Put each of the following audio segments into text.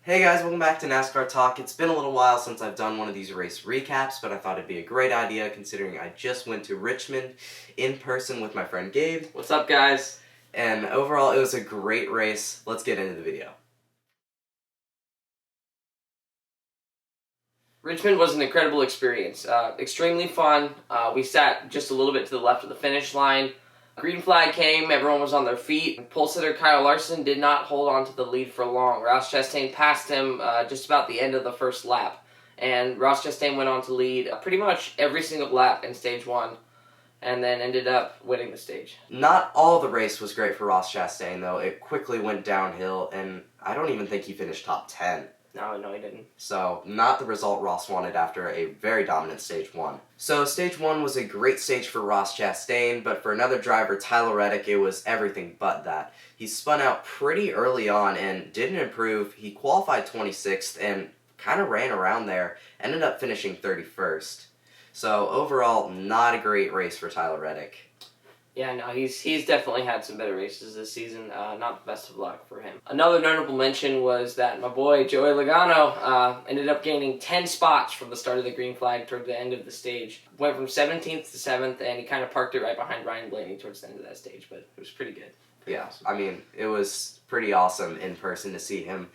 Hey guys, welcome back to NASCAR Talk. It's been a little while since I've done one of these race recaps, but I thought it'd be a great idea considering I just went to Richmond in person with my friend Gabe. What's up, guys? And overall, it was a great race. Let's get into the video. Richmond was an incredible experience. Extremely fun. We sat just a little bit to the left of the finish line. Green flag came, everyone was on their feet. Pole sitter Kyle Larson did not hold on to the lead for long. Ross Chastain passed him just about the end of the first lap. And Ross Chastain went on to lead pretty much every single lap in stage one, and then ended up winning the stage. Not all the race was great for Ross Chastain, though. It quickly went downhill, and I don't even think he finished top 10. No, he didn't. So, not the result Ross wanted after a very dominant stage one. So, stage one was a great stage for Ross Chastain, but for another driver, Tyler Reddick, it was everything but that. He spun out pretty early on and didn't improve. He qualified 26th and kind of ran around there, ended up finishing 31st. So, overall, not a great race for Tyler Reddick. Yeah, no, he's definitely had some better races this season. Not the best of luck for him. Another notable mention was that my boy Joey Logano ended up gaining 10 spots from the start of the green flag toward the end of the stage. Went from 17th to 7th, and he kind of parked it right behind Ryan Blaney towards the end of that stage, but it was pretty good. Yeah, I mean, it was pretty awesome in person to see him,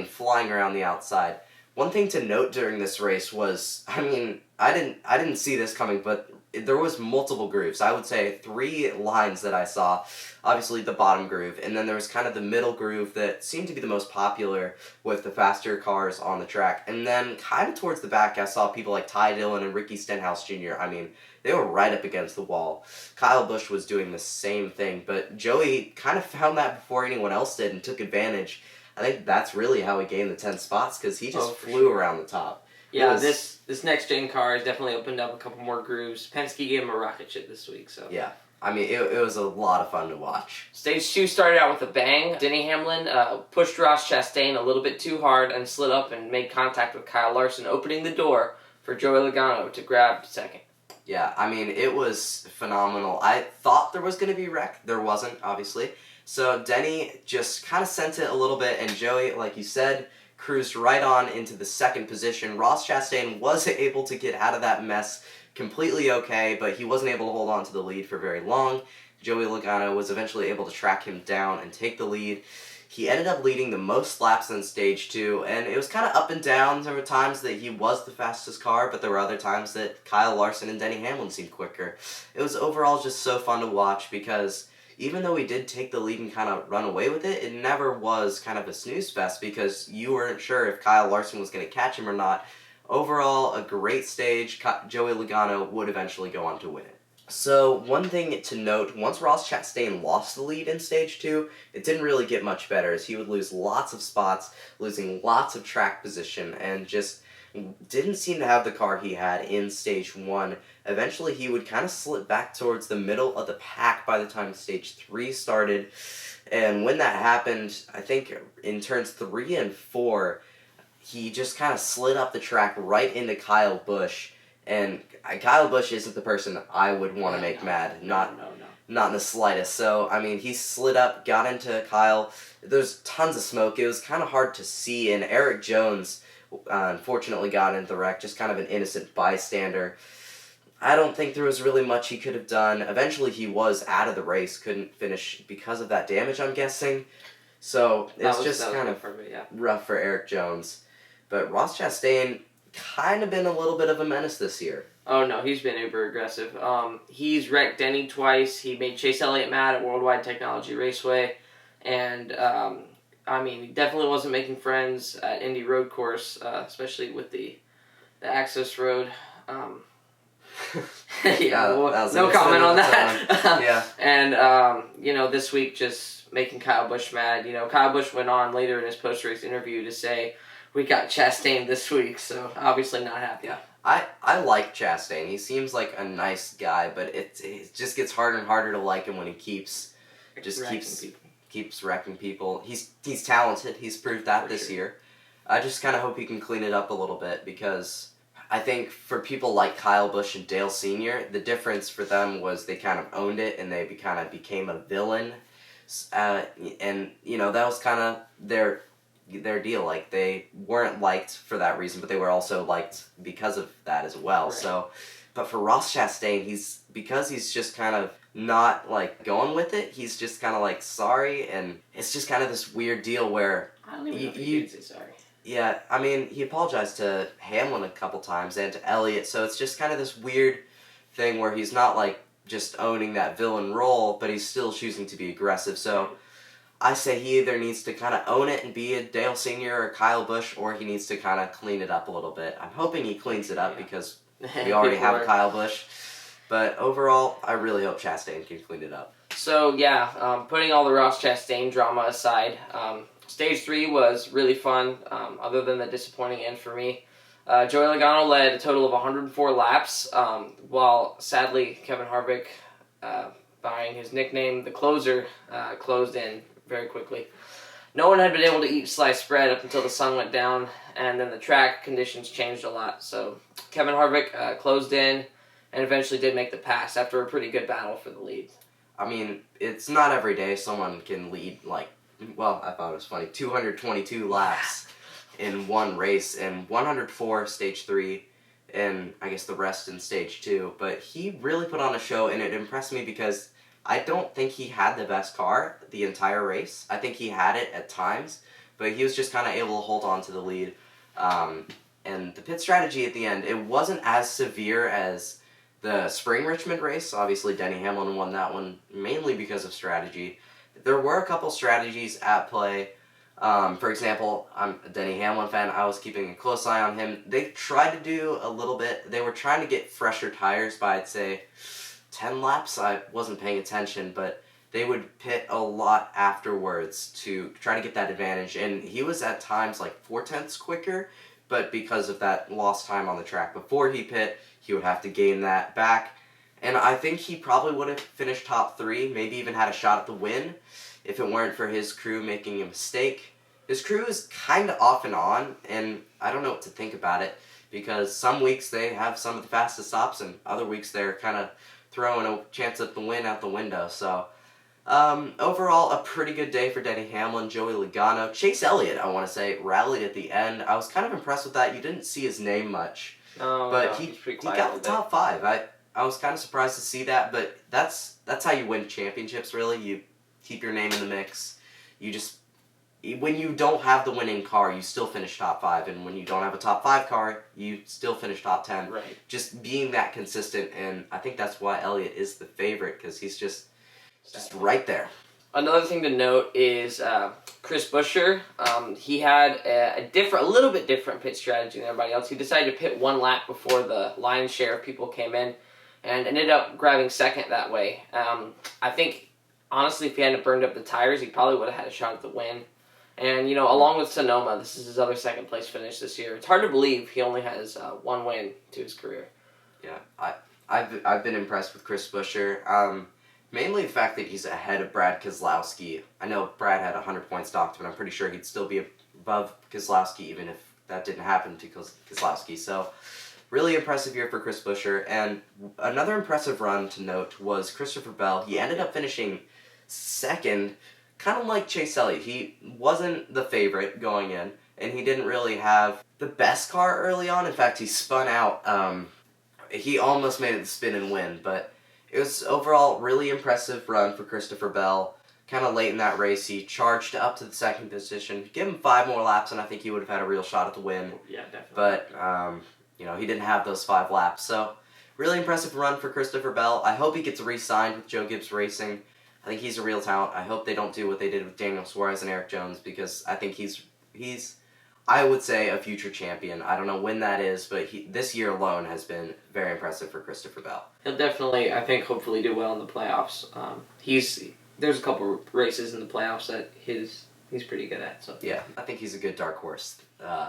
flying around the outside. One thing to note during this race was, I didn't see this coming, but there was multiple grooves. I would say 3 lines that I saw. Obviously the bottom groove, and then there was kind of the middle groove that seemed to be the most popular with the faster cars on the track. And then kind of towards the back, I saw people like Ty Dillon and Ricky Stenhouse Jr. They were right up against the wall. Kyle Busch was doing the same thing, but Joey kind of found that before anyone else did and took advantage. I think that's really how he gained the 10 spots, because he just flew around the top. Yeah, this next gen car has definitely opened up a couple more grooves. Penske gave him a rocket ship this week, so. Yeah, it was a lot of fun to watch. Stage 2 started out with a bang. Denny Hamlin pushed Ross Chastain a little bit too hard and slid up and made contact with Kyle Larson, opening the door for Joey Logano to grab second. Yeah, it was phenomenal. I thought there was going to be a wreck. There wasn't, obviously. So Denny just kind of sent it a little bit, and Joey, like you said, cruised right on into the second position. Ross Chastain was able to get out of that mess completely okay, but he wasn't able to hold on to the lead for very long. Joey Logano was eventually able to track him down and take the lead. He ended up leading the most laps in stage 2, and it was kind of up and down. There were times that he was the fastest car, but there were other times that Kyle Larson and Denny Hamlin seemed quicker. It was overall just so fun to watch, because even though he did take the lead and kind of run away with it, it never was kind of a snooze fest, because you weren't sure if Kyle Larson was going to catch him or not. Overall, a great stage. Joey Logano would eventually go on to win it. So, one thing to note, once Ross Chastain lost the lead in stage 2, it didn't really get much better, as he would lose lots of spots, losing lots of track position, and just didn't seem to have the car he had in stage 1. Eventually, he would kind of slip back towards the middle of the pack by the time stage 3 started. And when that happened, I think in turns 3 and 4, he just kind of slid up the track right into Kyle Busch. And Kyle Busch isn't the person I would want to make mad. Not in the slightest. So, he slid up, got into Kyle. There's tons of smoke. It was kind of hard to see. And Eric Jones, unfortunately, got into the wreck. Just kind of an innocent bystander. I don't think there was really much he could have done. Eventually, he was out of the race, couldn't finish because of that damage, I'm guessing. So, it's just kind of rough for Eric Jones. But Ross Chastain kind of been a little bit of a menace this year. Oh, no, he's been uber aggressive. He's wrecked Denny twice. He made Chase Elliott mad at Worldwide Technology Raceway. And, he definitely wasn't making friends at Indy Road Course, especially with the Access Road. No comment on that. Yeah. And, this week just making Kyle Busch mad. Kyle Busch went on later in his post-race interview to say, we got Chastain this week, so obviously not happy. Yeah. I like Chastain. He seems like a nice guy, but it just gets harder and harder to like him when he keeps wrecking people. He's talented. He's proved that this year. I just kind of hope he can clean it up a little bit, because I think for people like Kyle Busch and Dale Sr., the difference for them was they kind of owned it and they kind of became a villain. And, that was kind of their their deal. Like, they weren't liked for that reason, but they were also liked because of that as well. Right. So, but for Ross Chastain, because he's just kind of not, like, going with it, he's just kind of like, sorry, and it's just kind of this weird deal where I don't even know if he did say sorry. yeah, I mean, he apologized to Hamlin a couple times and to Elliott, so it's just kind of this weird thing where he's not, like, just owning that villain role, but he's still choosing to be aggressive. So I say he either needs to kind of own it and be a Dale Sr. or Kyle Busch, or he needs to kind of clean it up a little bit. I'm hoping he cleans it up because we already have Kyle Busch. But overall, I really hope Chastain can clean it up. So, yeah, putting all the Ross Chastain drama aside, Stage 3 was really fun, other than the disappointing end for me. Joey Logano led a total of 104 laps, while sadly Kevin Harvick, buying his nickname, the closer, closed in very quickly. No one had been able to eat sliced bread up until the sun went down, and then the track conditions changed a lot. So Kevin Harvick closed in and eventually did make the pass after a pretty good battle for the lead. I mean, it's not every day someone can lead, like, well, I thought it was funny, 222 laps in one race, and 104 Stage 3, and I guess the rest in Stage 2. But he really put on a show, and it impressed me because I don't think he had the best car the entire race. I think he had it at times, but he was just kind of able to hold on to the lead. And the pit strategy at the end, it wasn't as severe as the spring Richmond race. Obviously, Denny Hamlin won that one mainly because of strategy. There were a couple strategies at play. For example, I'm a Denny Hamlin fan. I was keeping a close eye on him. They tried to do a little bit. They were trying to get fresher tires by, I'd say, 10 laps. I wasn't paying attention, but they would pit a lot afterwards to try to get that advantage. And he was at times like 4/10 quicker, but because of that lost time on the track before he pit, he would have to gain that back. And I think he probably would have finished top 3, maybe even had a shot at the win, if it weren't for his crew making a mistake. His crew is kind of off and on, and I don't know what to think about it, because some weeks they have some of the fastest stops, and other weeks they're kind of throwing a chance at the win out the window. So, overall, a pretty good day for Denny Hamlin, Joey Logano. Chase Elliott, I want to say, rallied at the end. I was kind of impressed with that. You didn't see his name much, but he got the top 5. I was kind of surprised to see that, but that's how you win championships, really. You keep your name in the mix. When you don't have the winning car, you still finish top 5, and when you don't have a top 5 car, you still finish top 10. Right. Just being that consistent, and I think that's why Elliott is the favorite, because he's just right there. Another thing to note is Chris Buescher. He had a little bit different pit strategy than everybody else. He decided to pit one lap before the lion's share of people came in, and ended up grabbing second that way. I think, honestly, if he hadn't burned up the tires, he probably would have had a shot at the win. And, along with Sonoma, this is his other second-place finish this year. It's hard to believe he only has one win to his career. Yeah, I've been impressed with Chris Buescher. Mainly the fact that he's ahead of Brad Keselowski. I know Brad had 100 points docked, but I'm pretty sure he'd still be above Keselowski even if that didn't happen to Keselowski. So, really impressive year for Chris Buescher. And another impressive run to note was Christopher Bell. He ended up finishing second, kind of like Chase Elliott. He wasn't the favorite going in, and he didn't really have the best car early on. In fact, he spun out. He almost made it to spin and win, but it was overall really impressive run for Christopher Bell. Kind of late in that race, he charged up to the second position. Give him 5 more laps, and I think he would have had a real shot at the win. Yeah, definitely. But, he didn't have those 5 laps. So, really impressive run for Christopher Bell. I hope he gets re-signed with Joe Gibbs Racing. I think he's a real talent. I hope they don't do what they did with Daniel Suarez and Eric Jones, because I think he's I would say, a future champion. I don't know when that is, but this year alone has been very impressive for Christopher Bell. He'll definitely, I think, hopefully do well in the playoffs. There's a couple races in the playoffs that he's pretty good at. So yeah, I think he's a good dark horse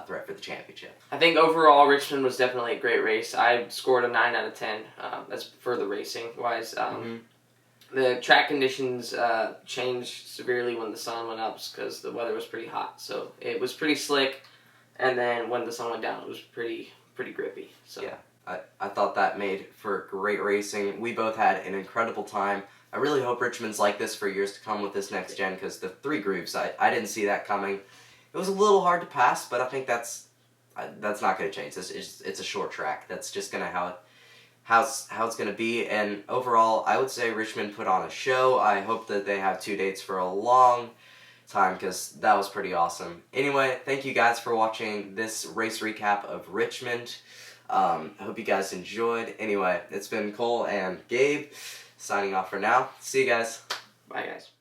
threat for the championship. I think overall Richmond was definitely a great race. I scored a 9 out of 10. That's for the racing wise. The track conditions changed severely when the sun went up because the weather was pretty hot. So it was pretty slick, and then when the sun went down, it was pretty grippy. So yeah, I thought that made for great racing. We both had an incredible time. I really hope Richmond's like this for years to come with this next gen, because the 3 groups, I didn't see that coming. It it was a little hard to pass, but I think that's not going to change. It's a short track. That's just going to how it's going to be. And overall, I would say Richmond put on a show. I hope that they have 2 dates for a long time because that was pretty awesome. Anyway, thank you guys for watching this race recap of Richmond. I hope you guys enjoyed. Anyway, it's been Cole and Gabe signing off for now. See you guys. Bye, guys.